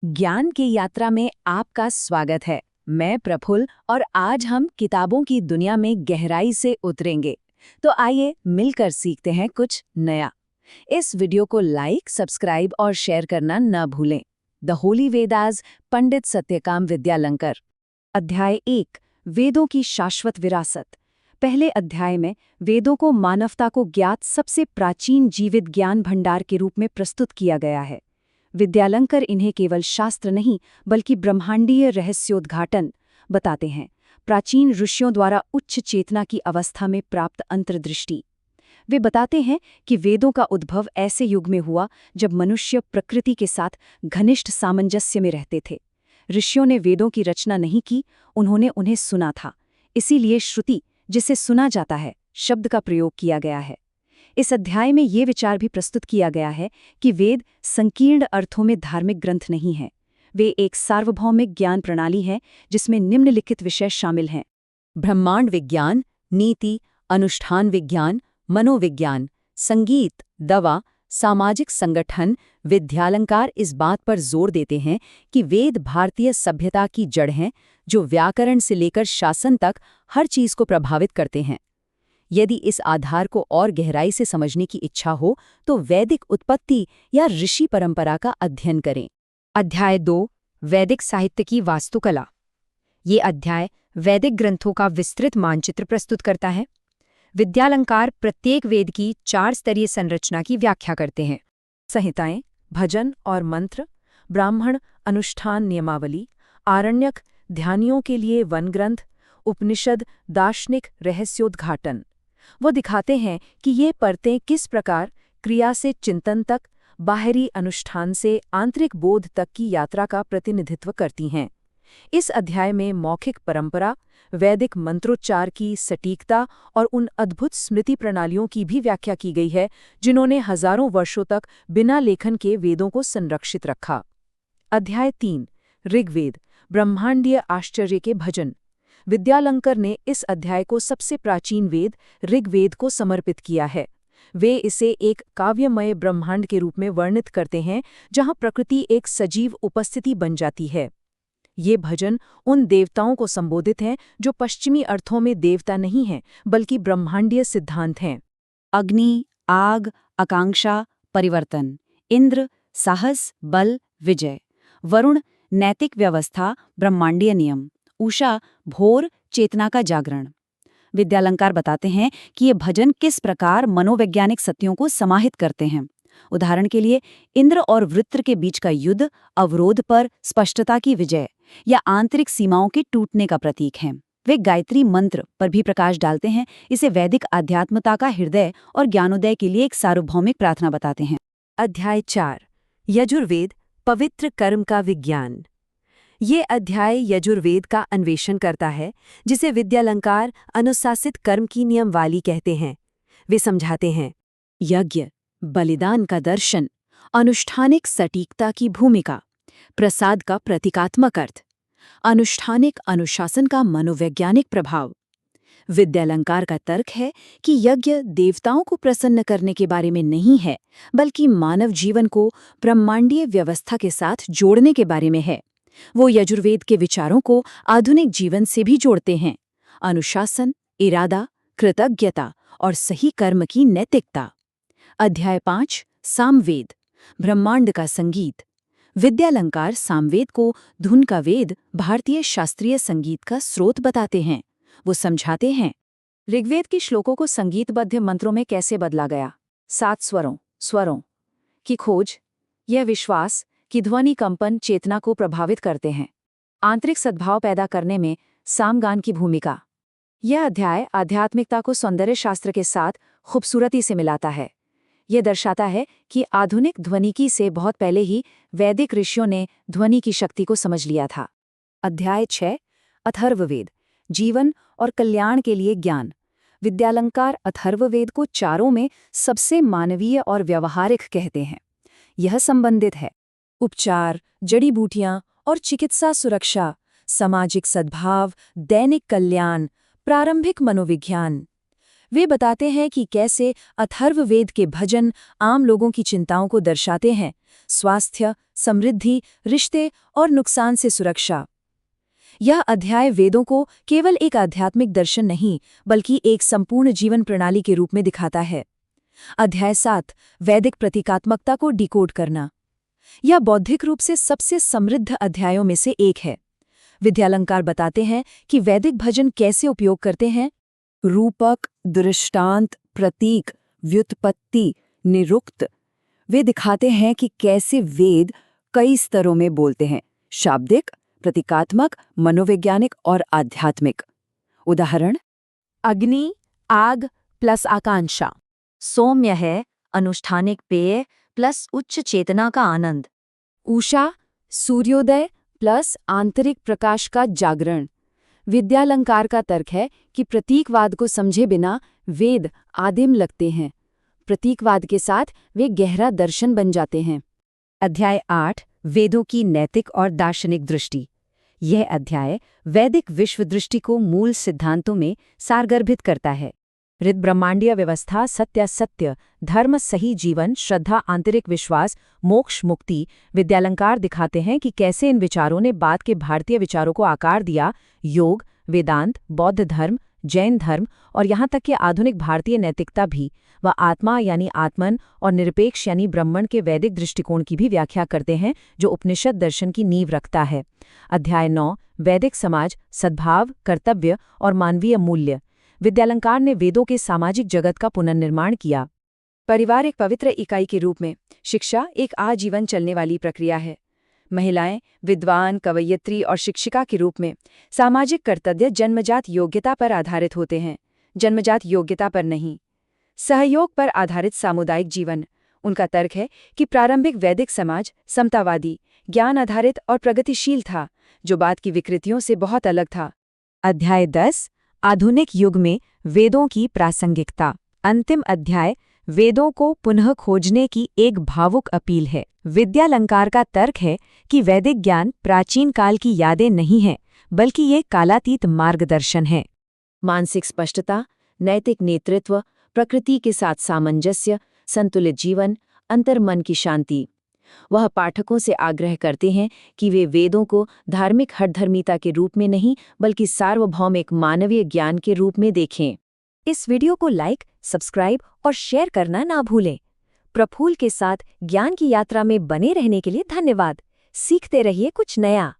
ज्ञान की यात्रा में आपका स्वागत है। मैं प्रफुल्ल और आज हम किताबों की दुनिया में गहराई से उतरेंगे। तो आइए मिलकर सीखते हैं कुछ नया। इस वीडियो को लाइक, सब्सक्राइब और शेयर करना न भूलें। द होली वेदास, पंडित सत्यकाम विद्यालंकर। अध्याय 1, वेदों की शाश्वत विरासत। पहले अध्याय में वेदों को मानवता को ज्ञात सबसे प्राचीन जीवित ज्ञान भंडार के रूप में प्रस्तुत किया गया है। विद्यालंकर इन्हें केवल शास्त्र नहीं बल्कि ब्रह्मांडीय रहस्योद्घाटन बताते हैं। प्राचीन ऋषियों द्वारा उच्च चेतना की अवस्था में प्राप्त अंतर्दृष्टि। वे बताते हैं कि वेदों का उद्भव ऐसे युग में हुआ जब मनुष्य प्रकृति के साथ घनिष्ठ सामंजस्य में रहते थे। ऋषियों ने वेदों की रचना नहीं की, उन्होंने उन्हें सुना था। इसीलिए श्रुति, जिसे सुना जाता है, शब्द का प्रयोग किया गया है। इस अध्याय में ये विचार भी प्रस्तुत किया गया है कि वेद संकीर्ण अर्थों में धार्मिक ग्रंथ नहीं हैं। वे एक सार्वभौमिक ज्ञान प्रणाली है जिसमें निम्नलिखित विषय शामिल हैं: ब्रह्मांड विज्ञान, नीति, अनुष्ठान विज्ञान, मनोविज्ञान, संगीत, दवा, सामाजिक संगठन। विद्यालंकार इस बात पर जोर देते हैं कि वेद भारतीय सभ्यता की जड़ हैं, जो व्याकरण से लेकर शासन तक हर चीज को प्रभावित करते हैं। यदि इस आधार को और गहराई से समझने की इच्छा हो तो वैदिक उत्पत्ति या ऋषि परंपरा का अध्ययन करें। अध्याय 2, वैदिक साहित्य की वास्तुकला। ये अध्याय वैदिक ग्रंथों का विस्तृत मानचित्र प्रस्तुत करता है। विद्यालंकार प्रत्येक वेद की 4 स्तरीय संरचना की व्याख्या करते हैं: संहिताएं, भजन और मंत्र, ब्राह्मण अनुष्ठान नियमावली, आरण्यक ध्यानियों के लिए वन ग्रंथ, उपनिषद दार्शनिक रहस्योद्घाटन। वो दिखाते हैं कि ये परतें किस प्रकार क्रिया से चिंतन तक, बाहरी अनुष्ठान से आंतरिक बोध तक की यात्रा का प्रतिनिधित्व करती हैं। इस अध्याय में मौखिक परंपरा, वैदिक मंत्रोच्चार की सटीकता और उन अद्भुत स्मृति प्रणालियों की भी व्याख्या की गई है जिन्होंने हजारों वर्षों तक बिना लेखन के वेदों को संरक्षित रखा। अध्याय 3, ऋग्वेद, ब्रह्मांडीय आश्चर्य के भजन। विद्यालंकर ने इस अध्याय को सबसे प्राचीन वेद ऋग्वेद को समर्पित किया है। वे इसे एक काव्यमय ब्रह्मांड के रूप में वर्णित करते हैं जहां प्रकृति एक सजीव उपस्थिति बन जाती है। ये भजन उन देवताओं को संबोधित हैं जो पश्चिमी अर्थों में देवता नहीं हैं बल्कि ब्रह्मांडीय सिद्धांत हैं। अग्नि, आग, आकांक्षा, परिवर्तन; इंद्र, साहस, बल, विजय; वरुण, नैतिक व्यवस्था, ब्रह्मांडीय नियम; उषा, भोर, चेतना का जागरण। विद्यालंकार बताते हैं कि ये भजन किस प्रकार मनोवैज्ञानिक सत्यों को समाहित करते हैं। उदाहरण के लिए, इंद्र और वृत्र के बीच का युद्ध अवरोध पर स्पष्टता की विजय या आंतरिक सीमाओं के टूटने का प्रतीक है। वे गायत्री मंत्र पर भी प्रकाश डालते हैं, इसे वैदिक आध्यात्मता का हृदय और ज्ञानोदय के लिए एक सार्वभौमिक प्रार्थना बताते हैं। अध्याय 4, यजुर्वेद, पवित्र कर्म का विज्ञान। ये अध्याय यजुर्वेद का अन्वेषण करता है, जिसे विद्यालंकार अनुशासित कर्म की नियमवाली कहते हैं। वे समझाते हैं: यज्ञ, बलिदान का दर्शन, अनुष्ठानिक सटीकता की भूमिका, प्रसाद का प्रतीकात्मक अर्थ, अनुष्ठानिक अनुशासन का मनोवैज्ञानिक प्रभाव। विद्यालंकार का तर्क है कि यज्ञ देवताओं को प्रसन्न करने के बारे में नहीं है, बल्कि मानव जीवन को ब्रह्मांडीय व्यवस्था के साथ जोड़ने के बारे में है। वो यजुर्वेद के विचारों को आधुनिक जीवन से भी जोड़ते हैं: अनुशासन, इरादा, कृतज्ञता और सही कर्म की नैतिकता। अध्याय 5, सामवेद, ब्रह्मांड का संगीत। विद्यालंकार सामवेद को धुन का वेद, भारतीय शास्त्रीय संगीत का स्रोत बताते हैं। वो समझाते हैं: ऋग्वेद के श्लोकों को संगीतबद्ध मंत्रों में कैसे बदला गया। 7 स्वरों की खोज, यह विश्वास कि ध्वनि कंपन चेतना को प्रभावित करते हैं। आंतरिक सद्भाव पैदा करने में सामगान की भूमिका। यह अध्याय आध्यात्मिकता को सौंदर्य शास्त्र के साथ खूबसूरती से मिलाता है। यह दर्शाता है कि आधुनिक ध्वनिकी से बहुत पहले ही वैदिक ऋषियों ने ध्वनि की शक्ति को समझ लिया था। अध्याय 6, अथर्ववेद, जीवन और कल्याण के लिए ज्ञान। विद्यालंकार अथर्ववेद को चारों में सबसे मानवीय और व्यवहारिक कहते हैं। यह संबंधित है उपचार, जड़ी बूटियां और चिकित्सा सुरक्षा, सामाजिक सद्भाव, दैनिक कल्याण, प्रारंभिक मनोविज्ञान। वे बताते हैं कि कैसे अथर्ववेद के भजन आम लोगों की चिंताओं को दर्शाते हैं, स्वास्थ्य, समृद्धि, रिश्ते और नुकसान से सुरक्षा। यह अध्याय वेदों को केवल एक आध्यात्मिक दर्शन नहीं बल्कि एक संपूर्ण जीवन प्रणाली के रूप में दिखाता है। अध्याय 7 वैदिक प्रतीकात्मकता को डिकोड करना। यह बौद्धिक रूप से सबसे समृद्ध अध्यायों में से एक है। विद्यालंकार बताते हैं कि वैदिक भजन कैसे उपयोग करते हैं। रूपक, दृष्टांत, प्रतीक, व्युत्पत्ति, निरुक्त। वे दिखाते हैं कि कैसे वेद कई स्तरों में बोलते हैं: शाब्दिक, प्रतीकात्मक, मनोवैज्ञानिक और आध्यात्मिक। उदाहरण: अग्नि, आग प्लस आकांक्षा। सौम्य है, अनुष्ठानिक पेय प्लस उच्च चेतना का आनंद। उषा, सूर्योदय प्लस आंतरिक प्रकाश का जागरण। विद्यालंकार का तर्क है कि प्रतीकवाद को समझे बिना वेद आदिम लगते हैं, प्रतीकवाद के साथ वे गहरा दर्शन बन जाते हैं। अध्याय 8 वेदों की नैतिक और दार्शनिक दृष्टि। यह अध्याय वैदिक विश्व दृष्टि को मूल सिद्धांतों में सारगर्भित करता है। ऋत ब्रह्मांडीय व्यवस्था, सत्य, धर्म, सही जीवन, श्रद्धा, आंतरिक विश्वास, मोक्ष, मुक्ति। विद्यालंकार दिखाते हैं कि कैसे इन विचारों ने बाद के भारतीय विचारों को आकार दिया। योग, वेदांत, बौद्ध धर्म, जैन धर्म और यहाँ तक कि आधुनिक भारतीय नैतिकता भी व आत्मा यानी आत्मन और निरपेक्ष यानी ब्रह्मण के वैदिक दृष्टिकोण की भी व्याख्या करते हैं, जो उपनिषद दर्शन की नींव रखता है। अध्याय 9 वैदिक समाज, सद्भाव, कर्तव्य और मानवीय मूल्य। विद्यालंकार ने वेदों के सामाजिक जगत का पुनर्निर्माण किया। परिवार एक पवित्र इकाई के रूप में, शिक्षा एक आजीवन चलने वाली प्रक्रिया है। महिलाएं विद्वान, कवयित्री और शिक्षिका के रूप में। सामाजिक कर्तव्य जन्मजात योग्यता पर आधारित होते हैं, जन्मजात योग्यता पर नहीं। सहयोग पर आधारित सामुदायिक जीवन। उनका तर्क है कि प्रारंभिक वैदिक समाज समतावादी, ज्ञान आधारित और प्रगतिशील था, जो बाद की विकृतियों से बहुत अलग था। अध्याय 10 आधुनिक युग में वेदों की प्रासंगिकता। अंतिम अध्याय वेदों को पुनः खोजने की एक भावुक अपील है। विद्यालंकार का तर्क है कि वैदिक ज्ञान प्राचीन काल की यादें नहीं है, बल्कि ये कालातीत मार्गदर्शन है। मानसिक स्पष्टता, नैतिक नेतृत्व, प्रकृति के साथ सामंजस्य, संतुलित जीवन, अंतर्मन की शांति। वह पाठकों से आग्रह करते हैं कि वे वेदों को धार्मिक हठधर्मिता के रूप में नहीं बल्कि सार्वभौमिक मानवीय ज्ञान के रूप में देखें। इस वीडियो को लाइक, सब्सक्राइब और शेयर करना ना भूलें। प्रफुल्ल के साथ ज्ञान की यात्रा में बने रहने के लिए धन्यवाद। सीखते रहिए कुछ नया।